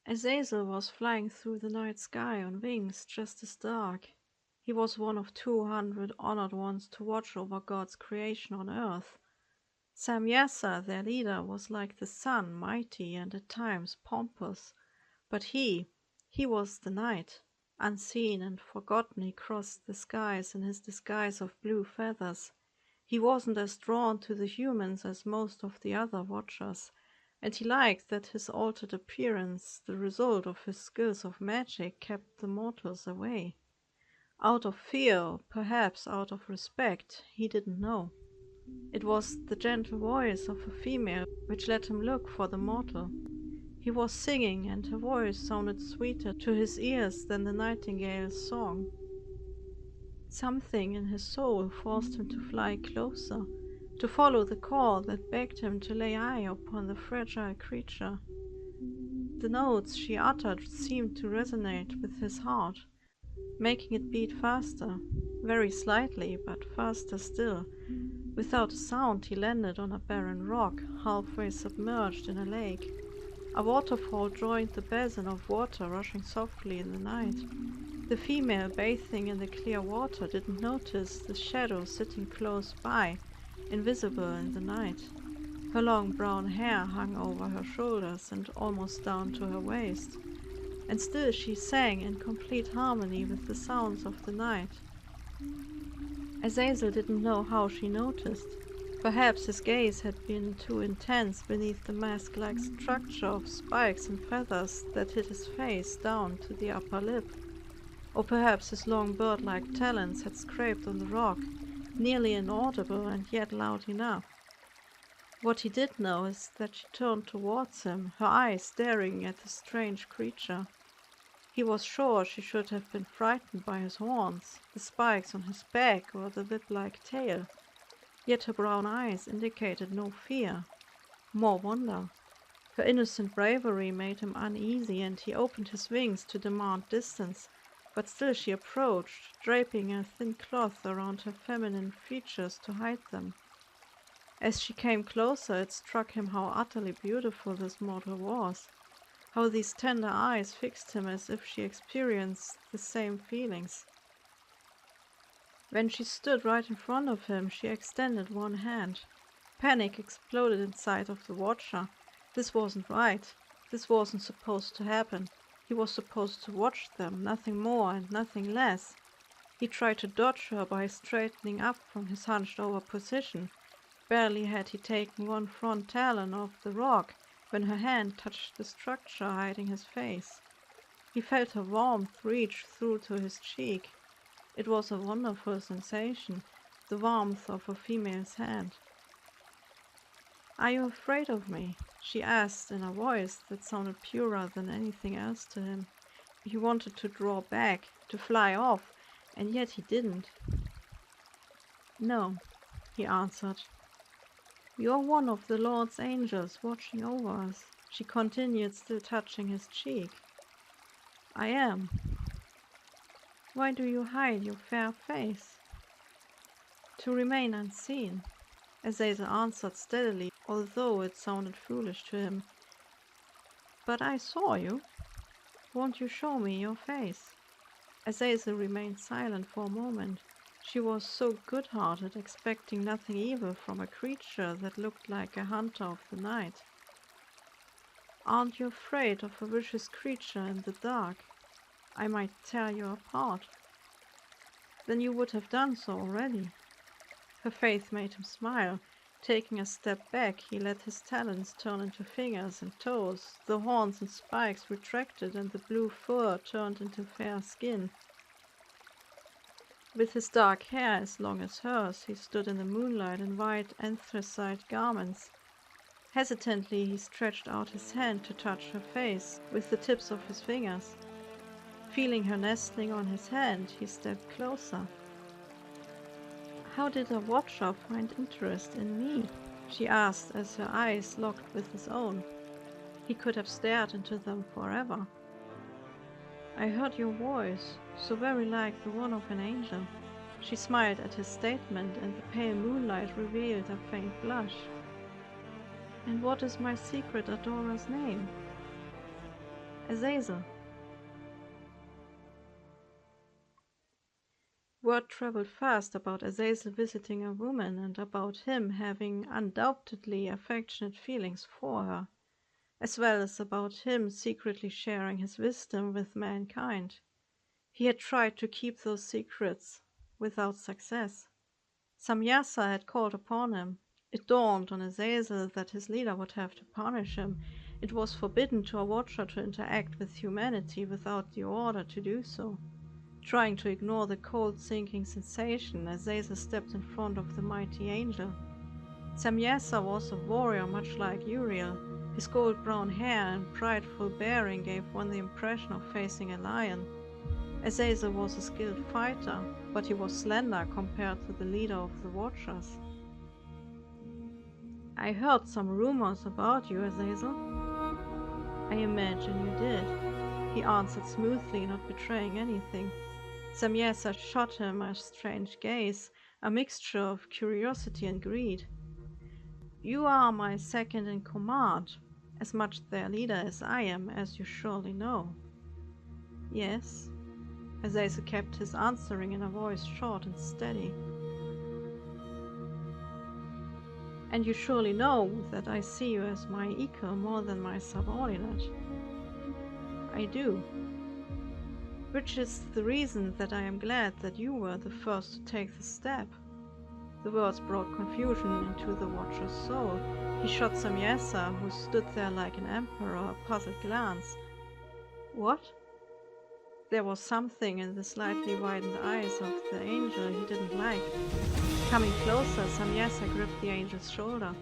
Azazel was flying through the night sky on wings just as dark. He was one of 200 honored ones to watch over God's creation on earth. Samyasa, their leader, was like the sun, mighty and at times pompous. But he was the night. Unseen and forgotten, he crossed the skies in his disguise of blue feathers. He wasn't as drawn to the humans as most of the other watchers, and he liked that his altered appearance, the result of his skills of magic, kept the mortals away. Out of fear, or perhaps out of respect, he didn't know. It was the gentle voice of a female which let him look for the mortal. He was singing, and her voice sounded sweeter to his ears than the nightingale's song. Something in his soul forced him to fly closer, to follow the call that begged him to lay eye upon the fragile creature. The notes she uttered seemed to resonate with his heart, making it beat faster, very slightly, but faster still. Without a sound, he landed on a barren rock, halfway submerged in a lake. A waterfall joined the basin of water rushing softly in the night. The female bathing in the clear water didn't notice the shadow sitting close by, invisible in the night. Her long brown hair hung over her shoulders and almost down to her waist, and still she sang in complete harmony with the sounds of the night. Azazel didn't know how she noticed. Perhaps his gaze had been too intense beneath the mask-like structure of spikes and feathers that hid his face down to the upper lip. Or perhaps his long bird-like talons had scraped on the rock, nearly inaudible and yet loud enough. What he did know is that she turned towards him, her eyes staring at the strange creature. He was sure she should have been frightened by his horns, the spikes on his back, or the whip-like tail. Yet her brown eyes indicated no fear, more wonder. Her innocent bravery made him uneasy, and he opened his wings to demand distance. But still she approached, draping a thin cloth around her feminine features to hide them. As she came closer, it struck him how utterly beautiful this mortal was, how these tender eyes fixed him as if she experienced the same feelings. When she stood right in front of him, she extended one hand. Panic exploded inside of the watcher. This wasn't right. This wasn't supposed to happen. He was supposed to watch them, nothing more and nothing less. He tried to dodge her by straightening up from his hunched-over position. Barely had he taken one front talon off the rock when her hand touched the structure hiding his face. He felt her warmth reach through to his cheek. It was a wonderful sensation, the warmth of a female's hand. "Are you afraid of me?" she asked in a voice that sounded purer than anything else to him. He wanted to draw back, to fly off, and yet he didn't. "No," he answered. "You're one of the Lord's angels watching over us," she continued, still touching his cheek. "I am." "Why do you hide your fair face?" "To remain unseen," Azazel answered steadily, although it sounded foolish to him. "But I saw you. Won't you show me your face?" Azazel remained silent for a moment. She was so good-hearted, expecting nothing evil from a creature that looked like a hunter of the night. "Aren't you afraid of a vicious creature in the dark? I might tear you apart." "Then you would have done so already." Her faith made him smile. Taking a step back, he let his talons turn into fingers and toes. The horns and spikes retracted, and the blue fur turned into fair skin. With his dark hair as long as hers, he stood in the moonlight in white anthracite garments. Hesitantly, he stretched out his hand to touch her face with the tips of his fingers. Feeling her nestling on his hand, he stepped closer. "How did a watcher find interest in me?" she asked as her eyes locked with his own. He could have stared into them forever. "I heard your voice, so very like the one of an angel." She smiled at his statement, and the pale moonlight revealed a faint blush. "And what is my secret adorer's name?" Azazel. Word traveled fast about Azazel visiting a woman and about him having undoubtedly affectionate feelings for her, as well as about him secretly sharing his wisdom with mankind. He had tried to keep those secrets without success. Samyasa had called upon him. It dawned on Azazel that his leader would have to punish him. It was forbidden to a watcher to interact with humanity without the order to do so. Trying to ignore the cold sinking sensation, Azazel stepped in front of the mighty angel. Samyasa was a warrior much like Uriel. His gold brown hair and prideful bearing gave one the impression of facing a lion. Azazel was a skilled fighter, but he was slender compared to the leader of the Watchers. I heard some rumors about you, Azazel. I imagine you did, he answered smoothly, not betraying anything. Samyasa shot him a strange gaze, a mixture of curiosity and greed. You are my second in command, as much their leader as I am, as you surely know. Yes. Azazel kept his answering in a voice short and steady. And you surely know that I see you as my equal more than my subordinate. I do. Which is the reason that I am glad that you were the first to take the step. The words brought confusion into the Watcher's soul. He shot Samyasa, who stood there like an emperor, a puzzled glance. What? There was something in the slightly widened eyes of the angel he didn't like. Coming closer, Samyasa gripped the angel's shoulder.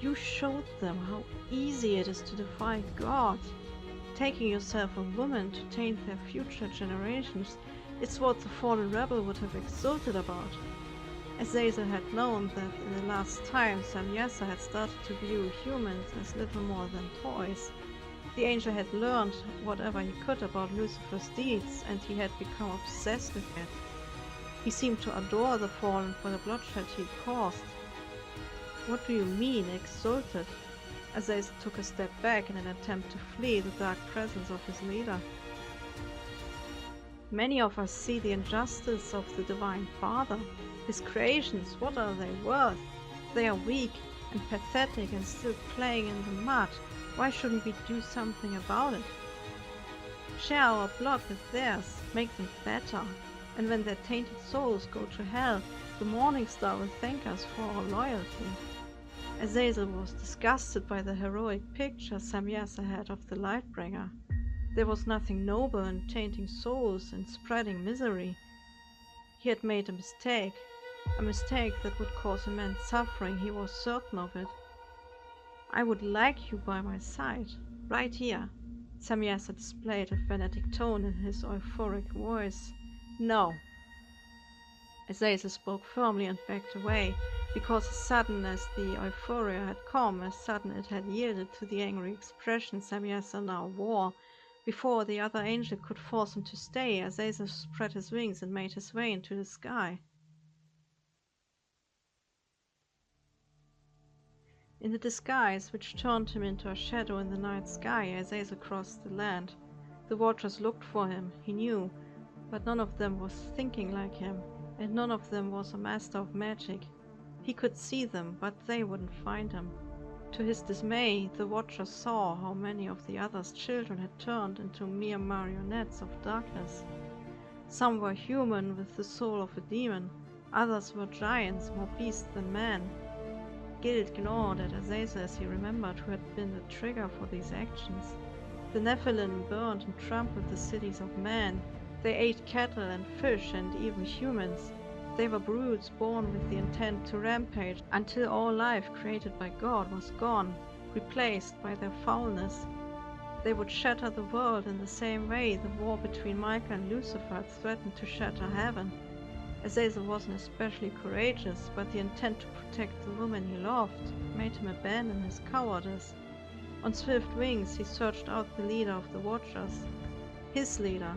You showed them how easy it is to defy God. Taking yourself a woman to taint their future generations, it's what the fallen rebel would have exulted about. Azazel had known that in the last time Samyasa had started to view humans as little more than toys. The angel had learned whatever he could about Lucifer's deeds, and he had become obsessed with it. He seemed to adore the fallen for the bloodshed he caused. What do you mean, exalted? Azazel took a step back in an attempt to flee the dark presence of his leader. Many of us see the injustice of the Divine Father. His creations, what are they worth? They are weak and pathetic and still playing in the mud. Why shouldn't we do something about it? Share our blood with theirs, make them better, and when their tainted souls go to hell, the Morning Star will thank us for our loyalty. Azazel was disgusted by the heroic picture Samyasa had of the Lightbringer. There was nothing noble in tainting souls and spreading misery. He had made a mistake that would cause immense suffering, he was certain of it. I would like you by my side, right here. Samyasa displayed a fanatic tone in his euphoric voice. No. Azazel spoke firmly and backed away, because as sudden as the euphoria had come, as sudden it had yielded to the angry expression Samyasa now wore. Before the other angel could force him to stay, Azazel spread his wings and made his way into the sky. In the disguise which turned him into a shadow in the night sky, Azazel crossed the land. The Watchers looked for him, he knew, but none of them was thinking like him, and none of them was a master of magic. He could see them, but they wouldn't find him. To his dismay, the Watcher saw how many of the others' children had turned into mere marionettes of darkness. Some were human with the soul of a demon, others were giants, more beast than man. Guilt gnawed at Azazel as he remembered who had been the trigger for these actions. The Nephilim burned and trampled the cities of men. They ate cattle and fish and even humans. They were brutes born with the intent to rampage until all life created by God was gone, replaced by their foulness. They would shatter the world in the same way the war between Michael and Lucifer had threatened to shatter heaven. Azazel wasn't especially courageous, but the intent to protect the woman he loved made him abandon his cowardice. On swift wings he searched out the leader of the Watchers. His leader.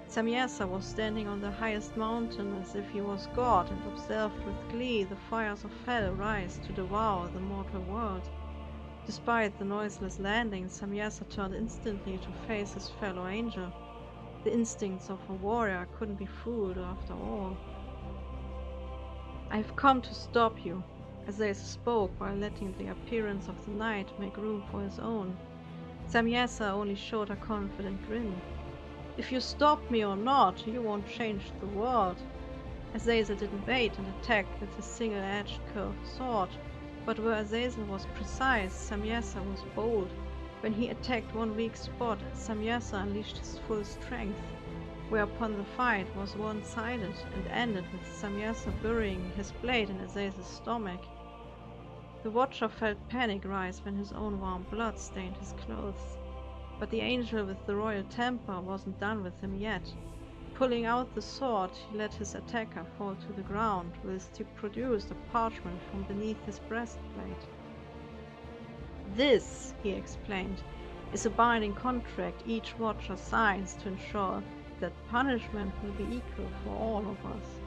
Samyasa was standing on the highest mountain as if he was God, and observed with glee the fires of hell rise to devour the mortal world. Despite the noiseless landing, Samyasa turned instantly to face his fellow angel. The instincts of a warrior couldn't be fooled after all. "I've come to stop you," Azazel spoke while letting the appearance of the night make room for his own. Samyasa only showed a confident grin. "If you stop me or not, you won't change the world." Azazel didn't wait and attack with his single-edged curved sword, but where Azazel was precise, Samyasa was bold. When he attacked one weak spot, Samyasa unleashed his full strength, whereupon the fight was one-sided and ended with Samyasa burying his blade in Azazel's stomach. The Watcher felt panic rise when his own warm blood stained his clothes. But the angel with the royal temper wasn't done with him yet. Pulling out the sword, he let his attacker fall to the ground, whilst he produced a parchment from beneath his breastplate. "This," he explained, "is a binding contract each Watcher signs to ensure that punishment will be equal for all of us."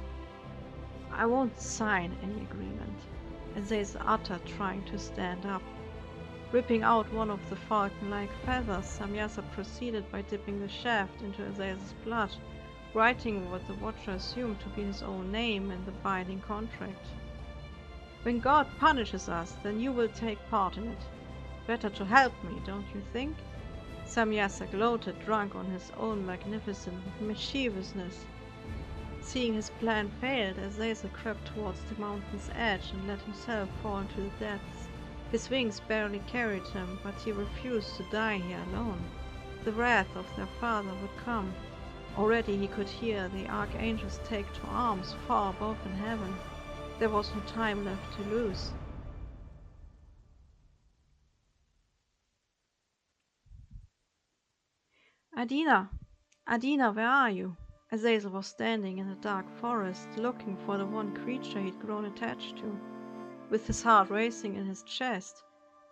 "I won't sign any agreement," Azazel uttered, trying to stand up. Ripping out one of the falcon-like feathers, Samyasa proceeded by dipping the shaft into Azazel's blood, writing what the Watcher assumed to be his own name in the binding contract. "When God punishes us, then you will take part in it. Better to help me, don't you think?" Samyasa gloated, drunk on his own magnificent mischievousness. Seeing his plan failed, Azazel crept towards the mountain's edge and let himself fall into the depths. His wings barely carried him, but he refused to die here alone. The wrath of their father would come. Already he could hear the archangels take to arms far above in heaven. There was no time left to lose. "Iduna! Iduna, where are you?" Azazel was standing in the dark forest, looking for the one creature he'd grown attached to. With his heart racing in his chest,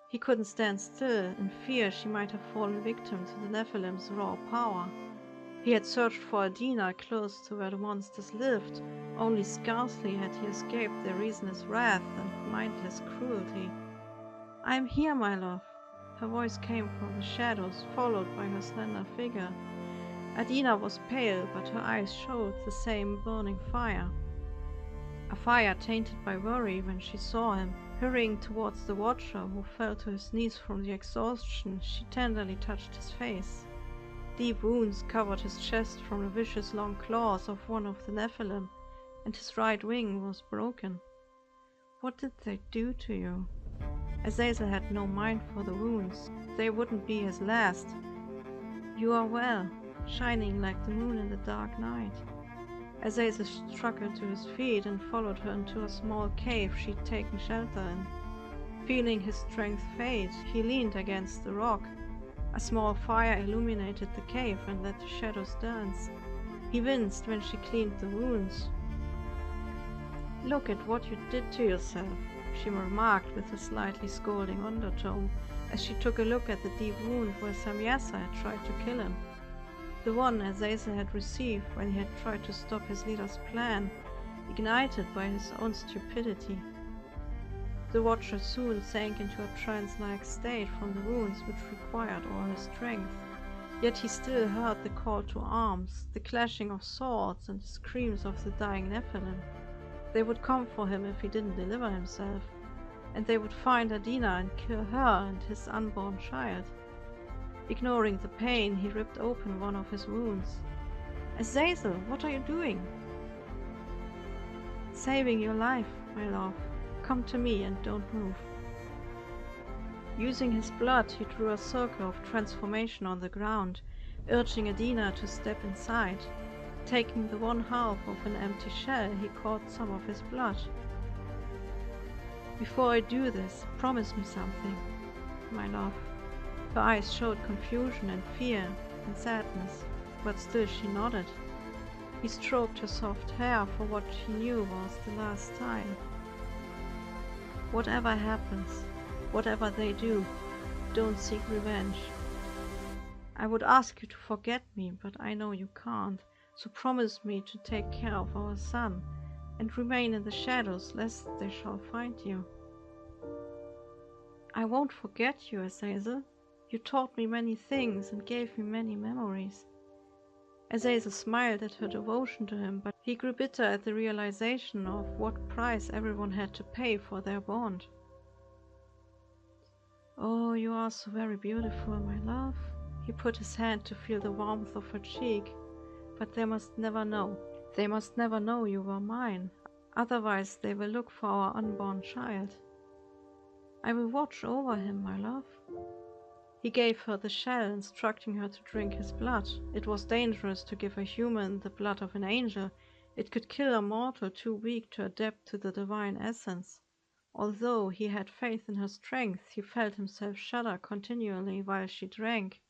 he couldn't stand still, in fear she might have fallen victim to the Nephilim's raw power. He had searched for Iduna close to where the monsters lived, only scarcely had he escaped their reasonless wrath and mindless cruelty. "I am here, my love." Her voice came from the shadows, followed by her slender figure. Iduna was pale, but her eyes showed the same burning fire. A fire tainted by worry when she saw him. Hurrying towards the Watcher, who fell to his knees from the exhaustion, she tenderly touched his face. Deep wounds covered his chest from the vicious long claws of one of the Nephilim, and his right wing was broken. "What did they do to you?" Azazel had no mind for the wounds. They wouldn't be his last. "You are well, shining like the moon in the dark night." Azazel struggled to his feet and followed her into a small cave she'd taken shelter in. Feeling his strength fade, he leaned against the rock. A small fire illuminated the cave and let the shadows dance. He winced when she cleaned the wounds. "Look at what you did to yourself," she remarked with a slightly scolding undertone, as she took a look at the deep wound where Samyasa had tried to kill him. The one Azazel had received when he had tried to stop his leader's plan, ignited by his own stupidity. The Watcher soon sank into a trance-like state from the wounds which required all his strength. Yet he still heard the call to arms, the clashing of swords, and the screams of the dying Nephilim. They would come for him if he didn't deliver himself, and they would find Iduna and kill her and his unborn child. Ignoring the pain, he ripped open one of his wounds. "Azazel, what are you doing?" "Saving your life, my love. Come to me and don't move." Using his blood, he drew a circle of transformation on the ground, urging Iduna to step inside. Taking the one half of an empty shell, he caught some of his blood. "Before I do this, promise me something, my love." Her eyes showed confusion and fear and sadness, but still she nodded. He stroked her soft hair for what he knew was the last time. "Whatever happens, whatever they do, don't seek revenge. I would ask you to forget me, but I know you can't, so promise me to take care of our son, and remain in the shadows lest they shall find you." I won't forget you, Azazel. You taught me many things and gave me many memories. Azazel smiled at her devotion to him, but he grew bitter at the realization of what price everyone had to pay for their bond. Oh, you are so very beautiful, my love. He put his hand to feel the warmth of her cheek. But they must never know. They must never know you were mine. Otherwise they will look for our unborn child. I will watch over him, my love. He gave her the shell, instructing her to drink his blood. It was dangerous to give a human the blood of an angel. It could kill a mortal too weak to adapt to the divine essence. Although he had faith in her strength, he felt himself shudder continually while she drank.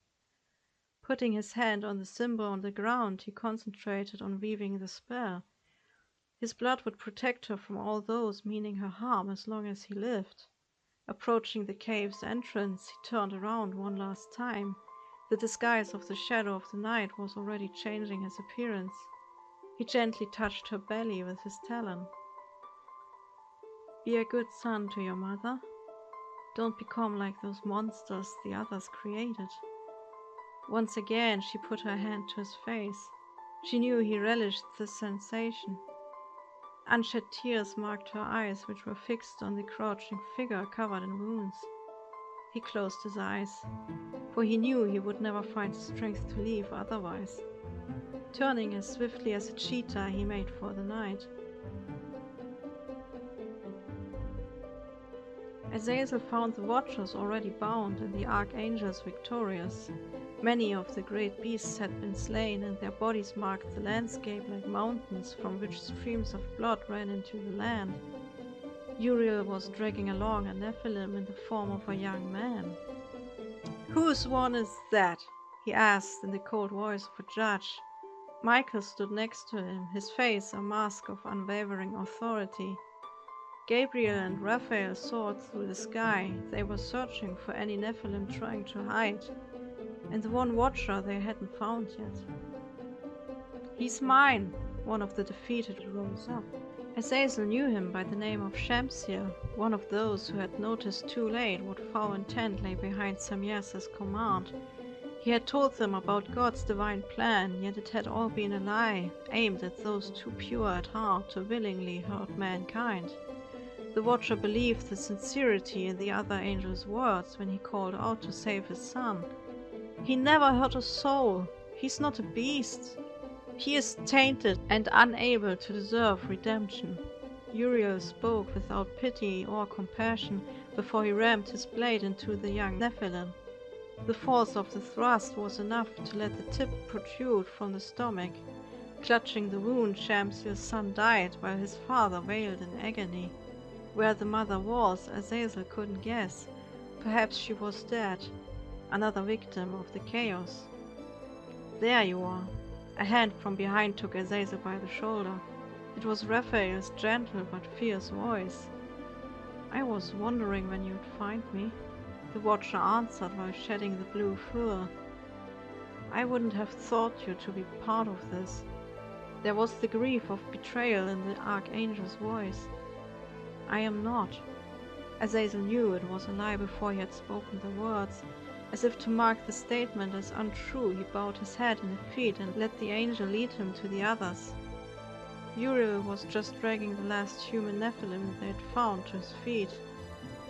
Putting his hand on the symbol on the ground, he concentrated on weaving the spell. His blood would protect her from all those meaning her harm as long as he lived. Approaching the cave's entrance, he turned around one last time. The disguise of the shadow of the night was already changing his appearance. He gently touched her belly with his talon. Be a good son to your mother. Don't become like those monsters the others created. Once again she put her hand to his face. She knew he relished the sensation. Unshed tears marked her eyes, which were fixed on the crouching figure covered in wounds. He closed his eyes, for he knew he would never find the strength to leave otherwise. Turning as swiftly as a cheetah, he made for the night. Azazel found the Watchers already bound and the Archangels victorious. Many of the great beasts had been slain, and their bodies marked the landscape like mountains from which streams of blood ran into the land. Uriel was dragging along a Nephilim in the form of a young man. "Whose one is that?" he asked in the cold voice of a judge. Michael stood next to him, his face a mask of unwavering authority. Gabriel and Raphael soared through the sky. They were searching for any Nephilim trying to hide, and the one Watcher they hadn't found yet. "He's mine," one of the defeated rose up. Azazel knew him by the name of Shamsir, one of those who had noticed too late what foul intent lay behind Samyasa's command. He had told them about God's divine plan, yet it had all been a lie, aimed at those too pure at heart to willingly hurt mankind. The Watcher believed the sincerity in the other angel's words when he called out to save his son. "He never hurt a soul. He's not a beast. He is tainted and unable to deserve redemption." Uriel spoke without pity or compassion before he rammed his blade into the young Nephilim. The force of the thrust was enough to let the tip protrude from the stomach. Clutching the wound, Shamsir's son died while his father wailed in agony. Where the mother was, Azazel couldn't guess. Perhaps she was dead, another victim of the chaos. "There you are." A hand from behind took Azazel by the shoulder. It was Raphael's gentle but fierce voice. "I was wondering when you'd find me," the Watcher answered while shedding the blue fur. "I wouldn't have thought you to be part of this." There was the grief of betrayal in the Archangel's voice. "I am not." Azazel knew it was a lie before he had spoken the words. As if to mark the statement as untrue, he bowed his head in defeat and let the angel lead him to the others. Uriel was just dragging the last human Nephilim they had found to his feet.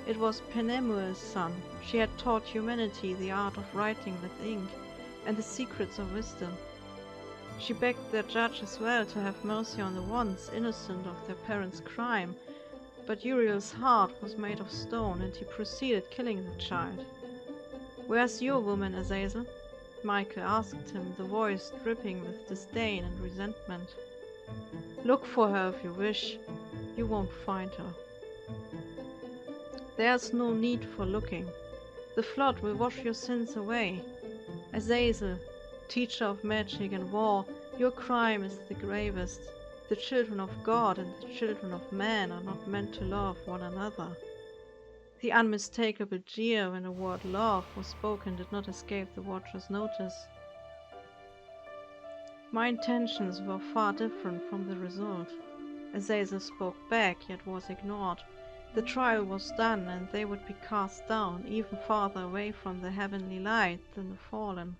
It was Penemuel's son. She had taught humanity the art of writing with ink and the secrets of wisdom. She begged their judge as well to have mercy on the ones innocent of their parents' crime, but Uriel's heart was made of stone, and he proceeded killing the child. "Where's your woman, Azazel?" Michael asked him, the voice dripping with disdain and resentment. "Look for her if you wish. You won't find her." "There's no need for looking. The flood will wash your sins away. Azazel, teacher of magic and war, your crime is the gravest. The children of God and the children of man are not meant to love one another." The unmistakable jeer when the word love was spoken did not escape the Watcher's notice. "My intentions were far different from the result." Azazel spoke back, yet was ignored. The trial was done, and they would be cast down, even farther away from the heavenly light than the fallen.